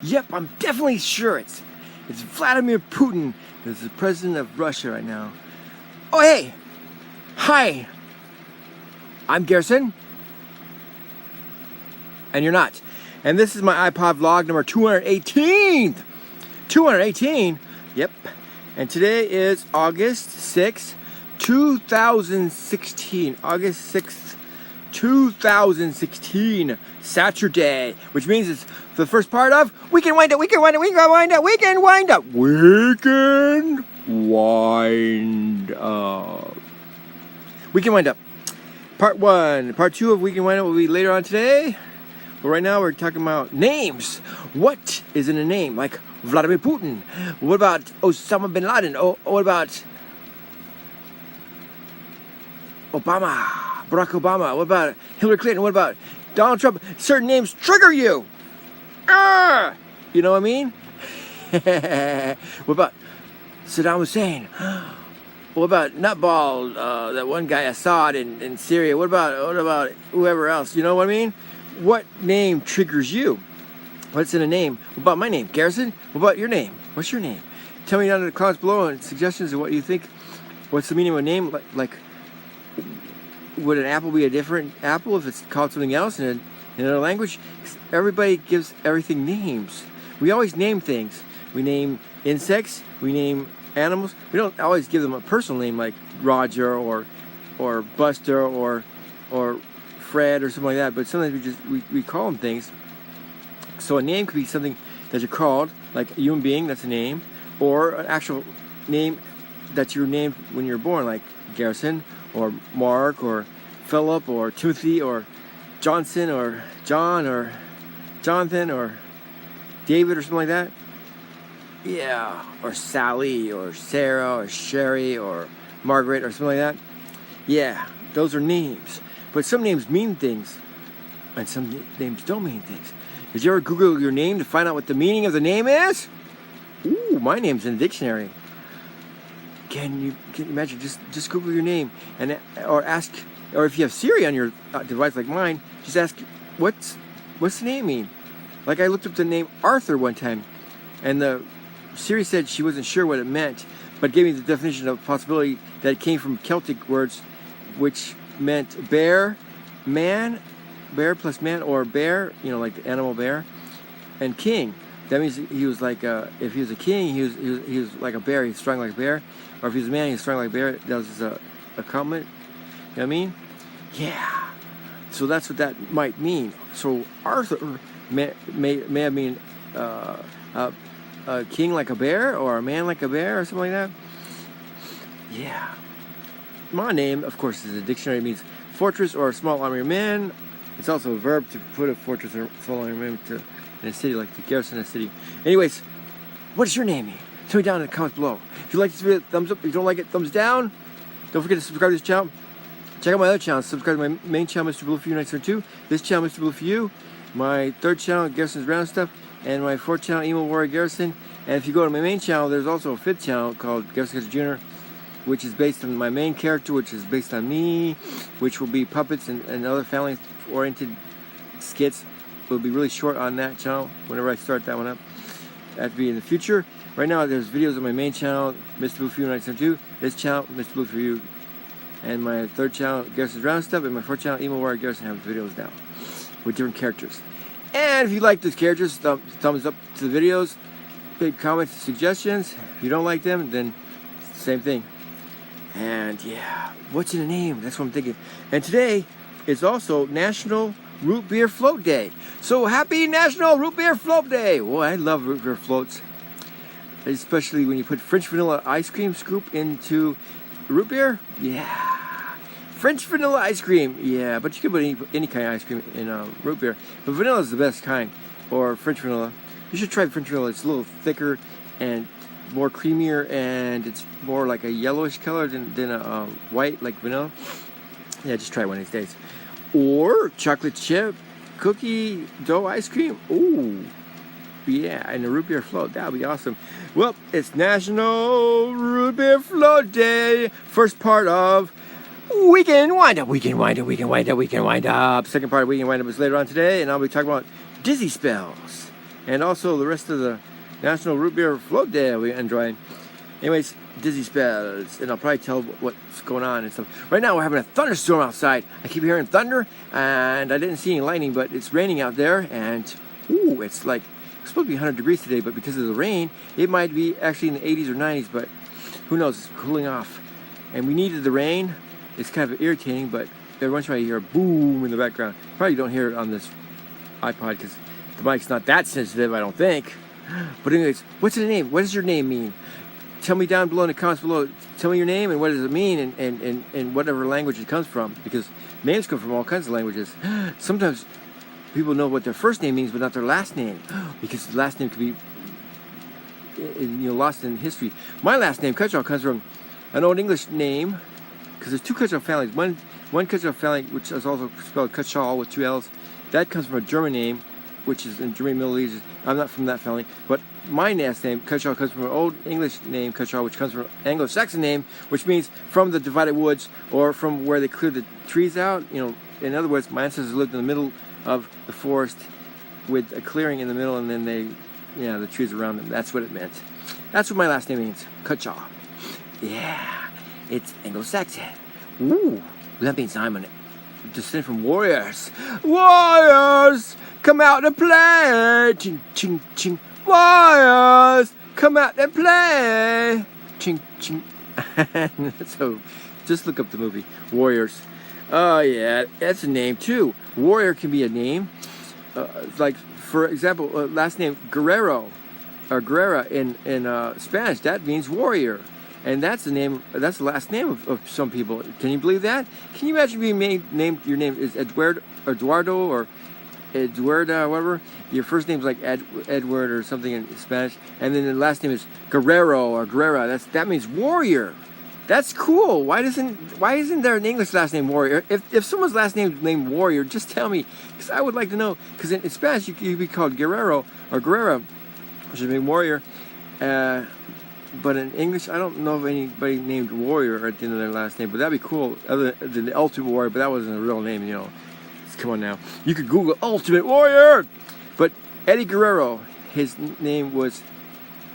Yep, I'm definitely sure it's Vladimir Putin who's the president of Russia right now. Oh, hey! Hi! I'm Garrison. And you're not. And this is my iPod vlog number 218! 218? Yep. And today is August 6th, 2016. August 6th, 2016. Saturday. Which means it's the first part of Weekend Wind Up, Weekend Wind Up, Weekend Wind Up, Weekend Wind Up, Weekend Wind Up. Weekend Wind Up. Part 1. Part 2 of Weekend Wind Up will be later on today. But right now we're talking about names. What is in a name? Like Vladimir Putin. What about Osama bin Laden? Oh, what about Obama? Barack Obama. What about Hillary Clinton? What about Donald Trump? Certain names trigger you. You know what I mean? What about Saddam Hussein? What about Nutball? That one guy Assad in Syria. What about whoever else? You know what I mean? What name triggers you? What's in a name? What about my name? Garrison? What about your name? What's your name? Tell me down in the comments below and suggestions of what you think. What's the meaning of a name? Like would an apple be a different apple if it's called something else in another language? Everybody gives everything names. We always name things. We name insects. We name animals. We don't always give them a personal name like Roger or Buster or Fred or something like that. But sometimes we call them things. So a name could be something that you're called, like a human being, that's a name, or an actual name that you're named when you're born, like Garrison or Mark or Philip or Timothy or Johnson or John or Jonathan or David or something like that. Yeah, or Sally or Sarah or Sherry or Margaret or something like that. Yeah, those are names. But some names mean things and some names don't mean things. Did you ever Google your name to find out what the meaning of the name is? Ooh, my name's in the dictionary. Can you imagine? Just Google your name or ask, or if you have Siri on your device like mine, just ask, what's the name mean? Like I looked up the name Arthur one time, and the Siri said she wasn't sure what it meant, but gave me the definition of possibility that it came from Celtic words, which meant bear, man, bear plus man, or bear, you know, like the animal bear, and king. That means he was like, if he was a king, he was like a bear, he's strong like a bear, or if he was a man, he's strong like a bear. That was a compliment. You know what I mean? Yeah. So that's what that might mean. So Arthur may have mean a king like a bear, or a man like a bear, or something like that. Yeah. My name, of course, is a dictionary. It means fortress or a small army of men. It's also a verb to put a fortress or small army of men in a city, like to garrison a city. Anyways, what does your name mean? Tell me down in the comments below. If you like this video, thumbs up. If you don't like it, thumbs down. Don't forget to subscribe to this channel. Check out my other channel. Subscribe to my main channel, Mr. Blue for You 972. This channel, Mr. Blue for You. My third channel, Garrison's Random Stuff. And my fourth channel, Emo Warrior Garrison. And if you go to my main channel, there's also a fifth channel called Garrison Jr., which is based on my main character, which is based on me, which will be puppets and other family-oriented skits. Will be really short on that channel whenever I start that one up. That'll be in the future. Right now, there's videos on my main channel, Mr. Blue for You 972. This channel, Mr. Blue for You. And my third channel, Garrison's Round Stuff. And my fourth channel, Emo Warrior Garrison, have videos now with different characters. And if you like those characters, thumbs up to the videos. Big comments, suggestions. If you don't like them, then same thing. And yeah, what's in a name? That's what I'm thinking. And today is also National Root Beer Float Day. So happy National Root Beer Float Day. Boy, I love root beer floats. Especially when you put French vanilla ice cream scoop into root beer. Yeah. French vanilla ice cream. Yeah, but you can put any kind of ice cream in root beer. But vanilla is the best kind. Or French vanilla. You should try French vanilla. It's a little thicker and more creamier, and it's more like a yellowish color than a white like vanilla. Yeah, just try it one of these days. Or chocolate chip cookie dough ice cream. Ooh, yeah, and a root beer float. That would be awesome. Well, it's National Root Beer Float Day. First part of Weekend Wind Up. Weekend Wind Up. Weekend Wind Up. Weekend Wind Up. Second part of Weekend Wind Up is later on today, and I'll be talking about dizzy spells. and also the rest of the National Root Beer Float Day we enjoy. Anyways, dizzy spells, and I'll probably tell what's going on and stuff. Right now we're having a thunderstorm outside. I keep hearing thunder, and I didn't see any lightning, but it's raining out there, and ooh, it's like it's supposed to be 100 degrees today, but because of the rain, it might be actually in the 80s or 90s, but who knows, it's cooling off. And we needed the rain. It's kind of irritating, but every once in a while you hear a boom in the background. Probably don't hear it on this iPod because the mic's not that sensitive, I don't think. But anyways, what's the name? What does your name mean? Tell me down below in the comments below. Tell me your name and what does it mean and whatever language it comes from, because names come from all kinds of languages. Sometimes people know what their first name means but not their last name, because the last name could be lost in history. My last name, Cutshaw, comes from an old English name, because there's two Cutshaw families. One Cutshaw family, which is also spelled Cutshaw with two L's, that comes from a German name, which is in German Middle Ages. I'm not from that family, but my last name, Cutshaw, comes from an old English name, Cutshaw, which comes from an Anglo-Saxon name, which means from the divided woods, or from where they cleared the trees out. In other words, my ancestors lived in the middle of the forest with a clearing in the middle, and then the trees around them. That's what it meant. That's what my last name means, Cutshaw. Yeah, it's Anglo-Saxon. Ooh, that means I'm a descendant from warriors. Warriors, come out and play. Ching, ching, ching. Warriors, come out and play. Ching, ching. So, just look up the movie Warriors. Oh yeah, that's a name too. Warrior can be a name. Like for example, last name Guerrero or Guerrera in Spanish. That means warrior, and that's the name. That's the last name of some people. Can you believe that? Can you imagine being named? Your name is Eduardo or Eduarda, whatever. Your first name's like Edward or something in Spanish, and then the last name is Guerrero or Guerrera. That means warrior. That's cool. Why isn't there an English last name Warrior? If someone's last name is named Warrior, just tell me, because I would like to know. Because in Spanish you could be called Guerrero or Guerrera, which would mean warrior. But in English, I don't know of anybody named Warrior at the end of their last name. But that'd be cool, other than the Ultimate Warrior. But that wasn't a real name, Come on now. You could Google Ultimate Warrior. But Eddie Guerrero, his name was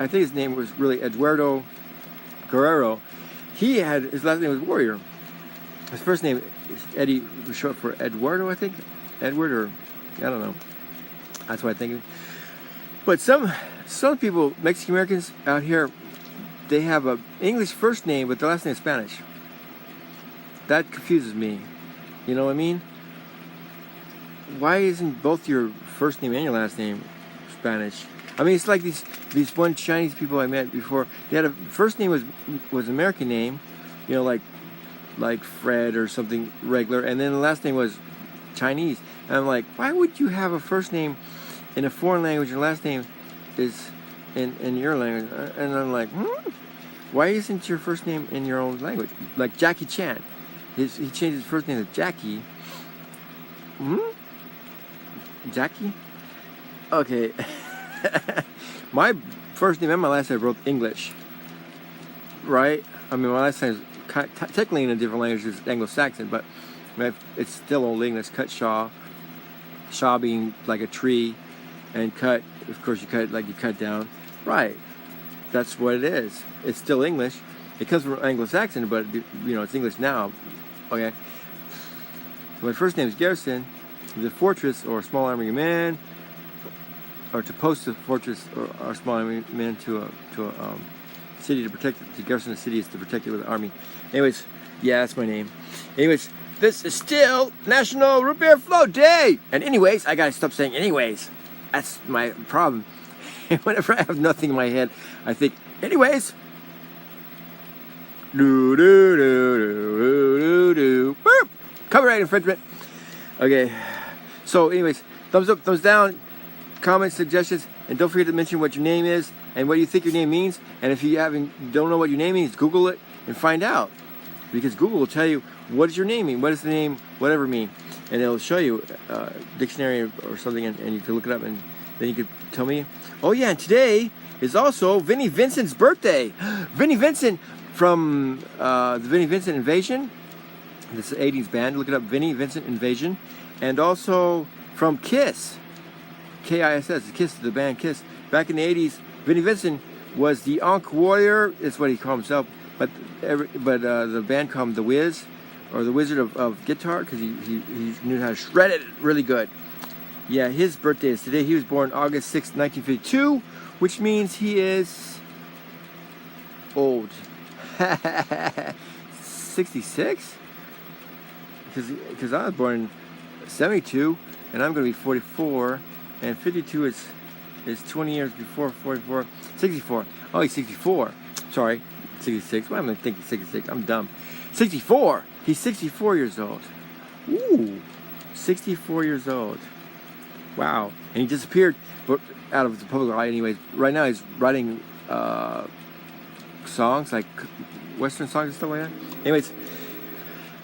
really Eduardo Guerrero. His last name was Warrior. His first name, Eddie, was short for Eduardo, I think. Edward, or I don't know. That's what I'm thinking. But some people, Mexican Americans out here, they have an English first name, but their last name is Spanish. That confuses me. You know what I mean? Why isn't both your first name and your last name Spanish? I mean, it's like these one Chinese people I met before. They had a first name was American name, like Fred or something regular, and then the last name was Chinese. And I'm like, why would you have a first name in a foreign language and last name is in your language? And I'm like, why isn't your first name in your own language? Like Jackie Chan, he changed his first name to Jackie. Jackie? Okay. My first name and my last name are both English, right? I mean, my last name is technically in a different language, it's Anglo-Saxon, but it's still Old English. Cutshaw, Shaw being like a tree, and cut, of course, you cut down, right? That's what it is. It's still English. It comes from Anglo-Saxon, but it's English now. Okay. My first name is Garrison. The fortress or small army man, or to post a fortress or small army man to a city to protect it, to garrison the city is to protect it with the army. Anyways, yeah, that's my name. Anyways, this is still National Root Beer Float Day. And anyways, I gotta stop saying anyways. That's my problem. Whenever I have nothing in my head, I think anyways. Do do do do do do. Boop. Copyright infringement. Okay. So anyways, thumbs up, thumbs down, comments, suggestions, and don't forget to mention what your name is and what you think your name means. And if you don't know what your name means, Google it and find out, because Google will tell you what does your name mean, what does the name whatever mean, and it'll show you a dictionary or something, and you can look it up, and then you can tell me. Oh yeah, and today is also Vinnie Vincent's birthday. Vinnie Vincent from the Vinnie Vincent Invasion. This is 80s band. Look it up, Vinnie Vincent Invasion. And also from Kiss. KISS, Kiss, the band Kiss. Back in the 80s, Vinnie Vincent was the Unk Warrior. That's what he called himself. But the band called him The Wiz, or the Wizard of Guitar, because he knew how to shred it really good. Yeah, his birthday is today. He was born August 6, 1952, which means he is old. 66? Because I was born in 72, and I'm going to be 44, and 52 is 20 years before 44. 64. Oh, he's 64. Sorry, 66. Why am I thinking 66? I'm dumb. 64. He's 64 years old. Ooh, 64 years old. Wow. And he disappeared out of the public eye anyways. Right now he's writing songs, like Western songs and stuff like that. Anyways,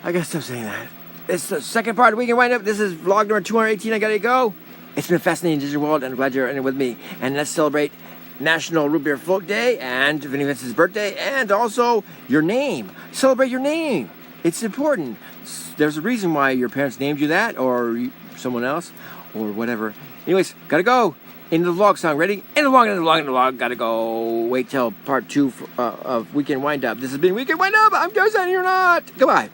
I gotta stop saying that. It's the second part of Weekend Wind Up. This is vlog number 218. I gotta go. It's been a fascinating digital world, and I'm glad you're in it with me. And let's celebrate National Root Beer Float Day and Vinnie Vincent's birthday, and also your name. Celebrate your name. It's important. There's a reason why your parents named you that, or someone else, or whatever. Anyways, gotta go. Into the vlog song. Ready? In the vlog. Gotta go. Wait till part 2 of Weekend Wind Up. This has been Weekend Wind Up. I'm Vincent, and you're not. Goodbye.